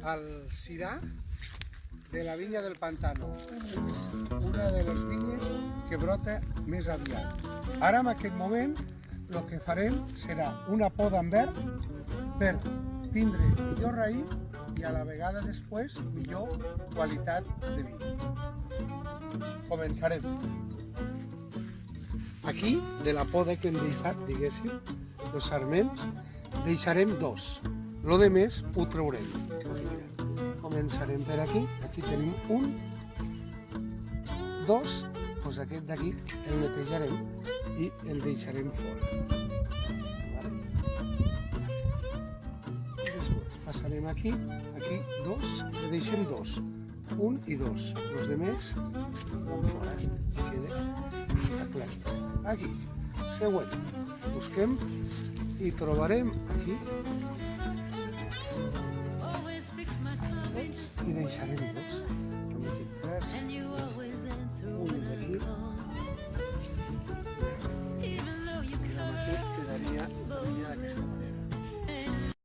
al Sirà de la vinya del Pantano. És una de les vinyes que brota més aviat. Ara, en aquest moment, el que farem serà una poda en verd per tindre millor raïm i a la vegada després millor qualitat de vi. Començarem. Aquí, de la poda que hem deixat, diguéssim, els sarments, deixarem 2. Lo de més ho traurem. Començarem per aquí. Aquí tenim 1, 2, doncs aquest d'aquí el netejarem i el deixarem fora. Després passarem aquí 2, el deixem 2. 1 i 2. Els demés van fora. Queda aclarit. Aquí, següent. Busquem i trobarem aquí i deixarem 2.